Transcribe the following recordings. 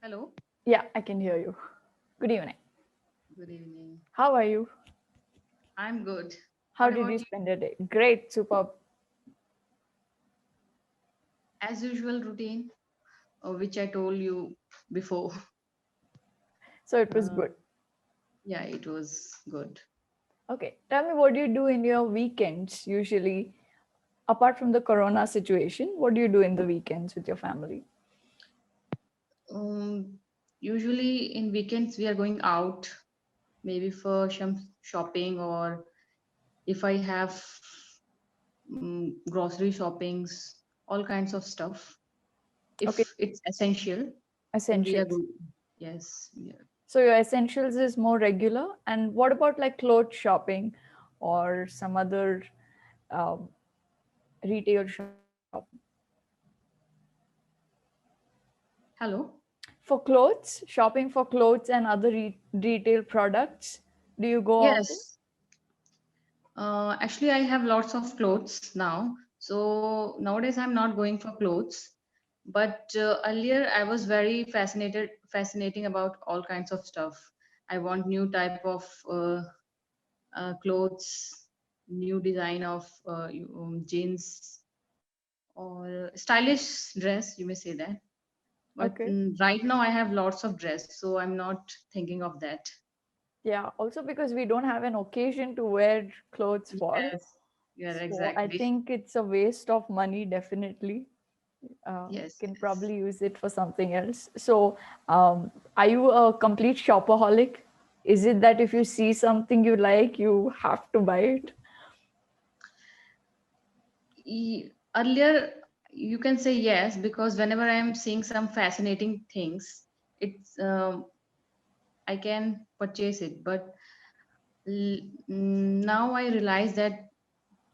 Hello. Yeah, I can hear you. Good evening. Good evening. How are you? I'm good. How What did about you you? spend your day? Great, superb. As usual routine, which I told you before. So it was Uh, good. yeah, it was good. Okay, tell me what do you do in your weekends usually, apart from the corona situation? What do you do in the weekends with your family? Um, Usually in weekends we are going out, maybe for some shopping, or if I have grocery shoppings, all kinds of stuff. Okay, If it's essential, then we are essentials. good. Yes, yeah. So your essentials is more regular. And what about like clothes shopping or some other um, retail shopping? Hello. For clothes, shopping for clothes and other retail products, do you go often? Yes. Actually, I have lots of clothes now. So nowadays, I'm not going for clothes. But earlier, I was very fascinating about all kinds of stuff. I want new type of clothes, new design of jeans or stylish dress. You may say that. But Okay. right now, I have lots of dress, so I'm not thinking of that. Yeah, also because we don't have an occasion to wear clothes for. Yes, yeah, So I exactly. think it's a waste of money, definitely. Yes, Can yes. probably use it for something else. So, are you a complete shopaholic? Is it that if you see something you like, you have to buy it? Earlier you can say yes, because whenever I am seeing some fascinating things, it's I can purchase it. But now I realize that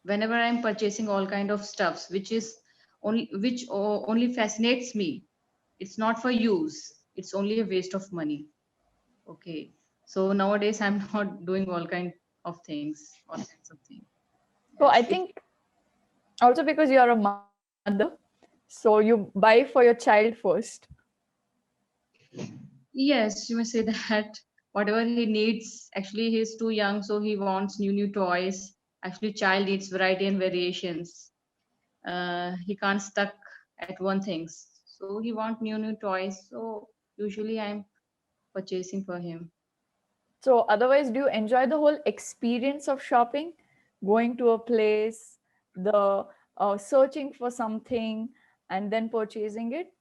whenever I'm purchasing all kind of stuffs which only fascinates me, it's not for use, it's only a waste of money. Okay, so nowadays I'm not doing all kinds of things. So Yes, I think also because you are a mother, so you buy for your child first. yes, you may say that. Whatever he needs, actually he's too young, so he wants new toys. Actually, child needs variety and variations. He can't stuck at one things, so he want new toys. So usually I'm purchasing for him. So otherwise, do you enjoy the whole experience of shopping, going to a place, the searching for something, and then purchasing it?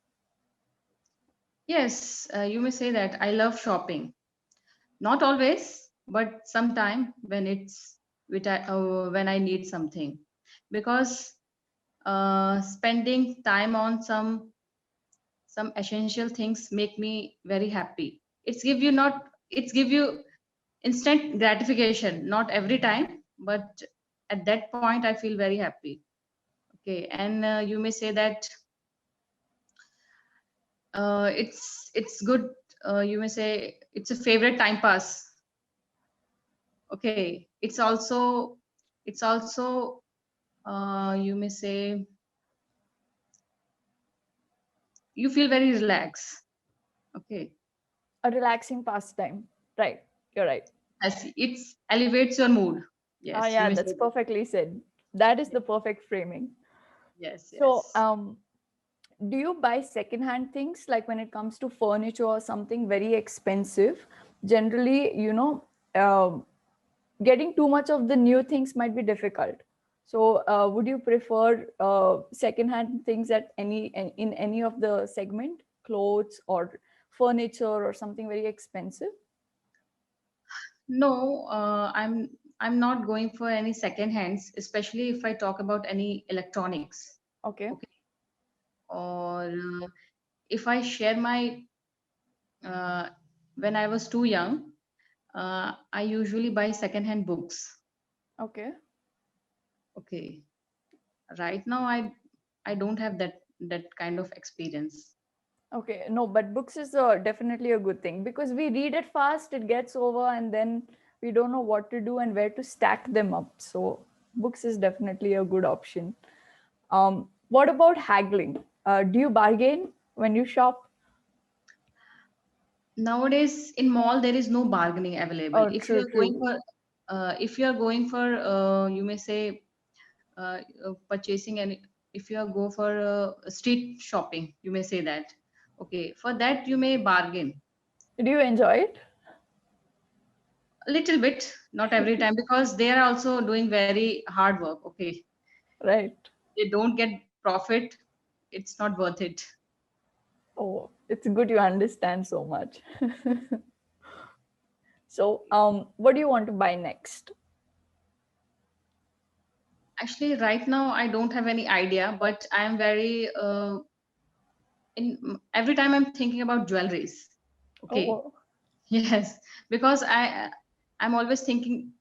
Yes, you may say that. I love shopping. Not always, but sometime when I need something, because spending time on some essential things make me very happy. It's give you instant gratification, not every time, but at that point I feel very happy. Okay, and you may say that it's good. You may say it's a favorite time pass. Okay, it's also you may say you feel very relaxed. Okay, A relaxing pastime. Right. You're right. as it elevates your mood. Ah, Yes, you yeah, may say that's that. perfectly said. That is Yeah. the perfect framing. Yes, So, yes. do you buy secondhand things like when it comes to furniture or something very expensive? Generally, getting too much of the new things might be difficult. So, would you prefer secondhand things at in any of the segment, clothes or furniture or something very expensive? No, I'm not going for any second hands, especially if I talk about any electronics. Okay. Okay, or if I share my uh, when I was too young, I usually buy second hand books. Okay. Okay, right now I don't have that kind of experience. Okay, no, but books is definitely a good thing because we read it fast, it gets over, and then we don't know what to do and where to stack them up. So, books is definitely a good option. What about haggling? Do you bargain when you shop? Nowadays in mall there is no bargaining available. Oh, If you true, are going true. for you may say purchasing, and if you are go for street shopping, you may say that. Okay, for that you may bargain Do you enjoy it? a little bit, not every time, because they are also doing very hard work. Okay, Right. they don't get profit, it's not worth it. Oh, it's good you understand so much. So, what do you want to buy next? Actually, right now I don't have any idea, but I am very every time I'm thinking about jewelries. Okay, Oh, yes, because I'm always thinking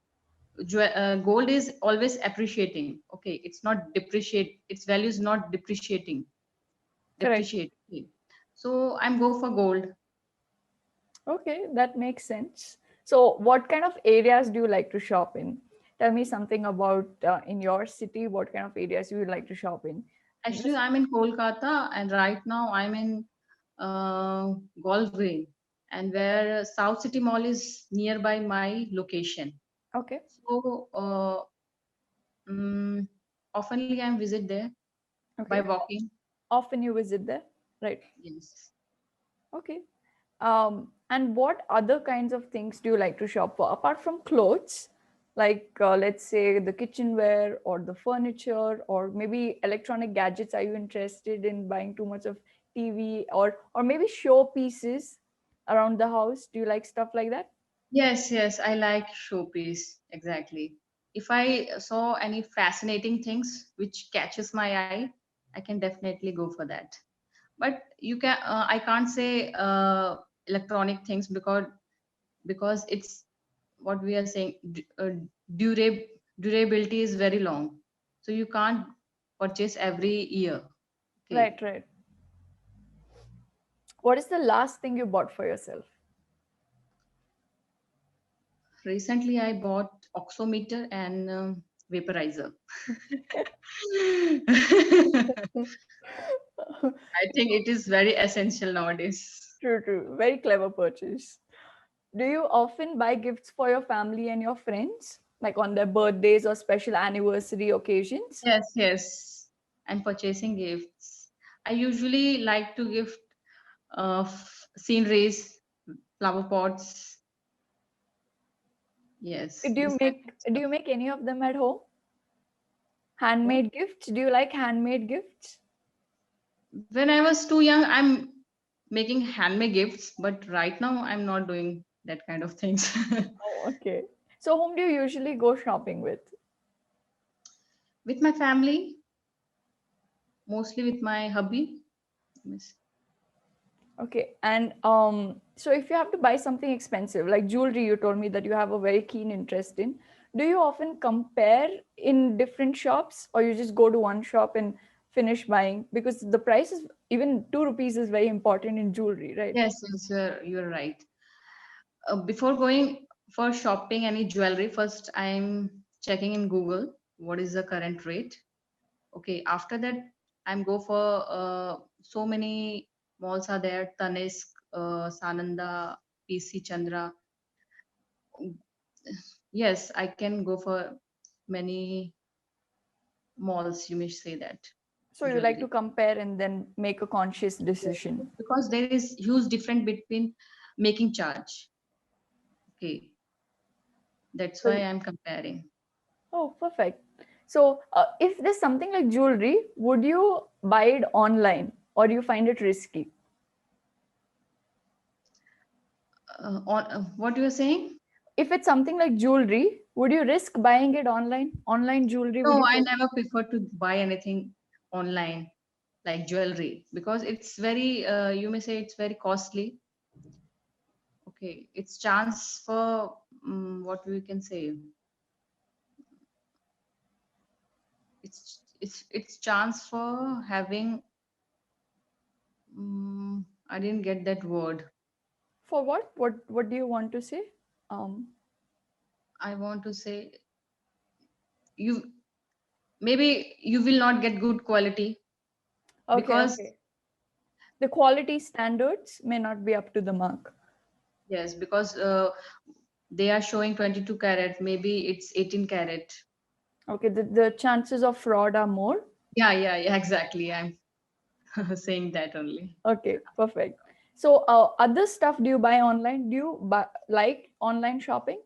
gold is always appreciating. Okay, it's not depreciate. Its value is not depreciating. correct. Depreciate. Okay. So I'm go for gold. Okay, that makes sense. So, what kind of areas do you like to shop in? Tell me something about in your city. What kind of areas you would like to shop in? Actually, Just I'm in Kolkata, and right now I'm in Golf Green, and where South City Mall is nearby my location. okay. So mm, oftenly I visit there by Okay. walking. Often you visit there, right? Yes. Okay. And what other kinds of things do you like to shop for apart from clothes? Like, let's say the kitchenware or the furniture, or maybe electronic gadgets. Are you interested in buying too much of TV, or maybe show pieces around the house? Do you like stuff like that? Yes, yes, I like showpiece exactly. If I saw any fascinating things which catches my eye, I can definitely go for that. But I can't say electronic things, because it's what we are saying. Durability is very long, so you can't purchase every year. Okay. Right, right. What is the last thing you bought for yourself? Recently, I bought oximeter and vaporizer. I think it is very essential nowadays. True, true. Very clever purchase. Do you often buy gifts for your family and your friends, like on their birthdays or special anniversary occasions? Yes, yes. And purchasing gifts. I usually like to gift sceneries, flower pots. Yes, Do you this type make of do stuff. you make any of them at home? What? Handmade gifts? Do you like handmade gifts? When I was too young, I'm making handmade gifts, but right now I'm not doing that kind of things. Oh, okay. So whom do you usually go shopping with? With my family, mostly with my hubby. Yes. Okay. And so if you have to buy something expensive, like jewelry, you told me that you have a very keen interest in, do you often compare in different shops, or you just go to one shop and finish buying? Because the price is, even 2 rupees is very important in jewelry, right? Yes, yes, you're right. Before going for shopping any jewelry, first I'm checking in Google what is the current rate. Okay, after that I'm go for so many malls are there: Tanishq, Sananda, PC Chandra. Yes, I can go for many malls. You may say that So you like to jewelry, compare and then make a conscious yes, decision. because there is huge difference between making charge. Okay, that's why So, I'm comparing. oh, perfect. So, if there's something like jewelry, would you buy it online or do you find it risky? What you are saying? If it's something like jewelry, would you risk buying it online? Online jewelry, would No, you I purchase? never prefer to buy anything online like jewelry, because it's very, you may say it's very costly. Okay, it's chance for what we can say. It's chance for having. I didn't get that word. For what? What do you want to say? Um, I want to say you maybe you will not get good quality, okay, because okay. The quality standards may not be up to the mark. Yes, because they are showing 22 carat, maybe it's 18 carat. Okay, the chances of fraud are more. Yeah, exactly. I'm saying that only. Okay, perfect. So, other stuff do you buy online? Do you like online shopping?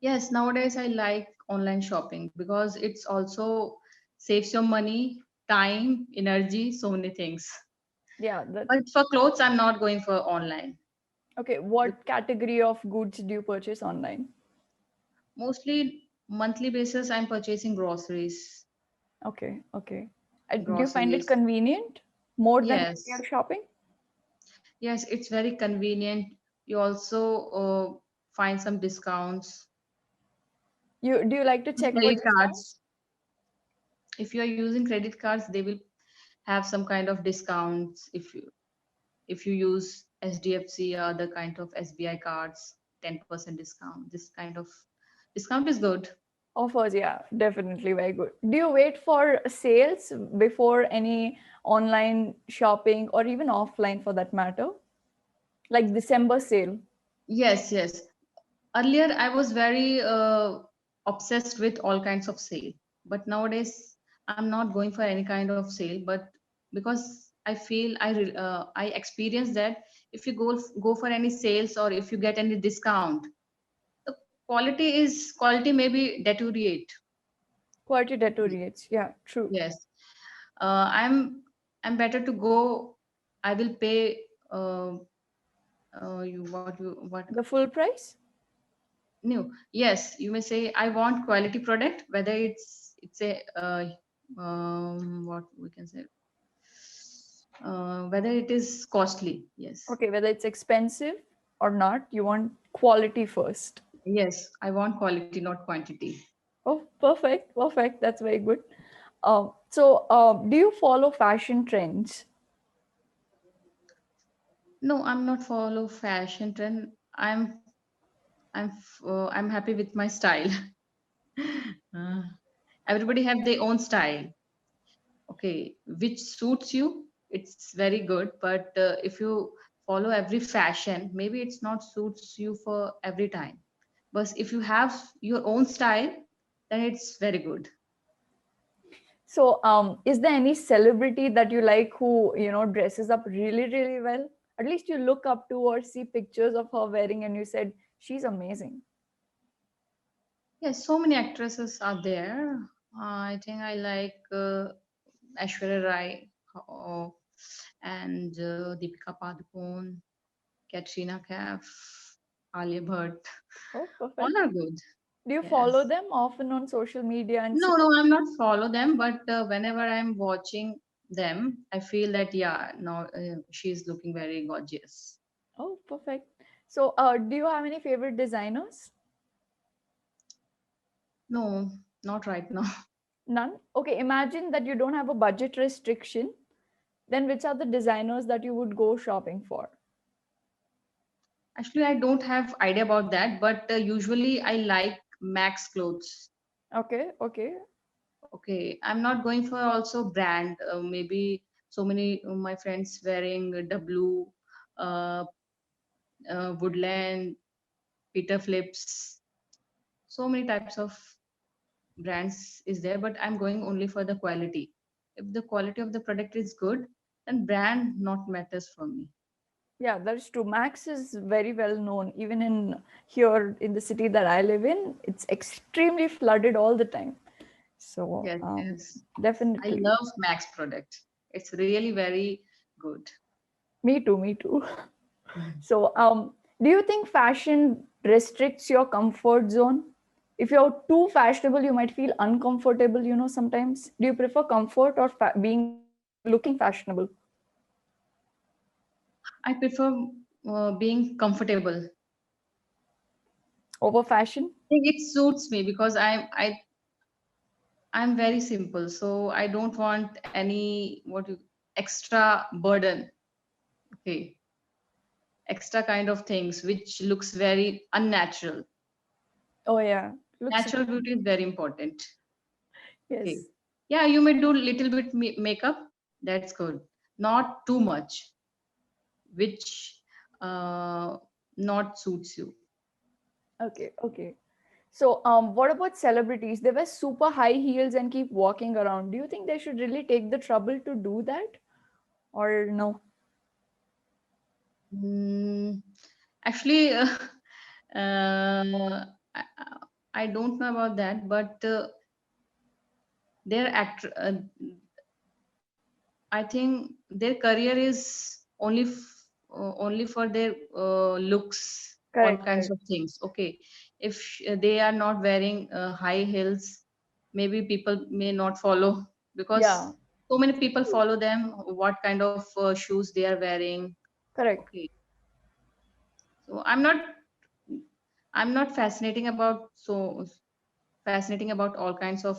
Yes, nowadays I like online shopping because it's also saves your money, time, energy, so many things. Yeah, that But for clothes, I'm not going for online. okay. But What category of goods do you purchase online? mostly monthly basis, I'm purchasing groceries. Okay, okay. Do you find it Groceries. convenient more than retail Yes, shopping? yes, it's very convenient. You also find some discounts. You do you like to check for Credit discounts? cards. If you are using credit cards, they will have some kind of discounts. If you use SDFC or other kind of SBI cards, 10% discount. This kind of discount is good. Offers, yeah, definitely very good. Do you wait for sales before any online shopping or even offline for that matter? Like December sale? Yes. Earlier, I was very obsessed with all kinds of sale, but nowadays I'm not going for any kind of sale. But because I feel I experience that if you go for any sales or if you get any discount, the quality maybe deteriorate. Quality deteriorates. Yeah, true. Yes, I'm better to go. I will pay what The full price? new. Yes, you may say I want quality product, whether it's a what we can say, whether it is costly. Yes, Okay, whether it's expensive or not, you want quality first. yes, I want quality, not quantity. Oh, perfect, perfect. That's very good. Do you follow fashion trends? No, I'm not follow fashion trend. I'm happy with my style. uh, Everybody have their own style. Okay, which suits you, it's very good. But if you follow every fashion, maybe it's not suits you for every time. But if you have your own style, then it's very good. So, is there any celebrity that you like who, dresses up really, really well? At least you look up to or see pictures of her wearing and you said, she's amazing. Yes, so many actresses are there. I think I like Aishwarya Rai, uh, and Deepika Padukone, Katrina Kaif, Alia Bhatt. Oh, All perfect. are good. Do you follow Yes. them often on social media and see? No, I'm not follow them, but whenever I'm watching them, I feel that yeah, no, she's looking very gorgeous. Oh, perfect. So, do you have any favorite designers? No, not right now. None? Okay, imagine that you don't have a budget restriction. Then, which are the designers that you would go shopping for? Actually, I don't have idea about that, but usually I like Max clothes. Okay, okay. Okay, I'm not going for also brand. Maybe so many my friends wearing W, uh, Woodland, Peter Flips. So many types of brands is there, but I'm going only for the quality. If the quality of the product is good, then brand not matters for me. Yeah, that's true. Max is very well known. Even in here in the city that I live in, it's extremely flooded all the time. So, Yes. I definitely. love Max product. It's really very good. Me too, me too. Mhm. So, do you think fashion restricts your comfort zone? If you're too fashionable, you might feel uncomfortable, sometimes. Do you prefer comfort or being looking fashionable I prefer being comfortable. over fashion? I think it suits me because I'm very simple, so I don't want any extra burden. Okay, extra kind of things which looks very unnatural. Oh, yeah. Looks, Natural beauty is very important. Okay. yes. Yeah, you may do little bit makeup. That's good. Not too much, which uh, not suits you. Okay, okay. So, what about celebrities? They wear super high heels and keep walking around. Do you think they should really take the trouble to do that, or no? Mm, actually, I, I don't know about that, but their act, I think their career is only for their looks, all Correct, kinds correct. of things. Okay, if they are not wearing high heels, maybe people may not follow, because Yeah, so many people follow them. What kind of shoes they are wearing? correct. Okay, so I'm not fascinating about all kinds of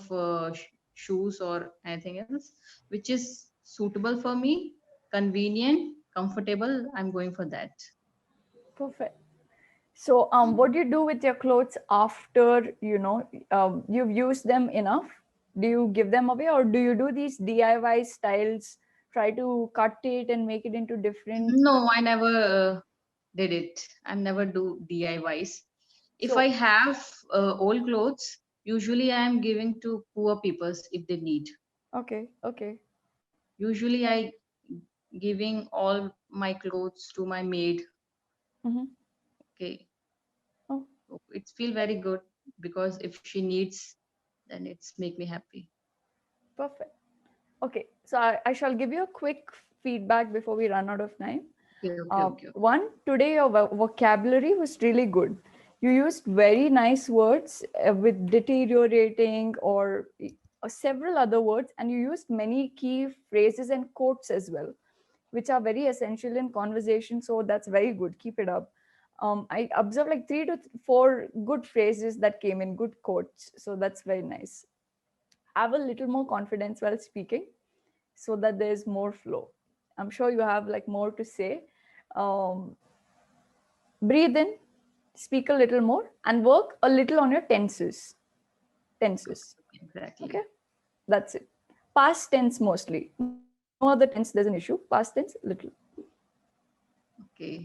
shoes or anything else, which is suitable for me, convenient, comfortable. I'm going for that. Perfect. So, what do you do with your clothes after you've used them enough? Do you give them away, or do you do these DIY styles? Try to cut it and make it into different. No, I never did it. I never do DIYs. If I So, have old clothes, usually I am giving to poor peoples if they need. okay, okay. Usually I giving all my clothes to my maid. Mm-hmm. Okay, Oh, so it's feel very good, because if she needs, then it's make me happy. perfect. Okay, so I shall give you a quick feedback before we run out of time. Okay, okay, okay. One, today your vocabulary was really good. You used very nice words with deteriorating or several other words, and you used many key phrases and quotes as well, which are very essential in conversation. So that's very good. Keep it up. I observed like 3 to 4 good phrases that came in, good quotes. So that's very nice. Have a little more confidence while speaking so that there's more flow. I'm sure you have like more to say. Um, Breathe in, speak a little more, and work a little on your tenses. Tenses. Exactly. Okay, that's it. Past tense mostly. No other tense, there's an issue. Past tense, little. Okay.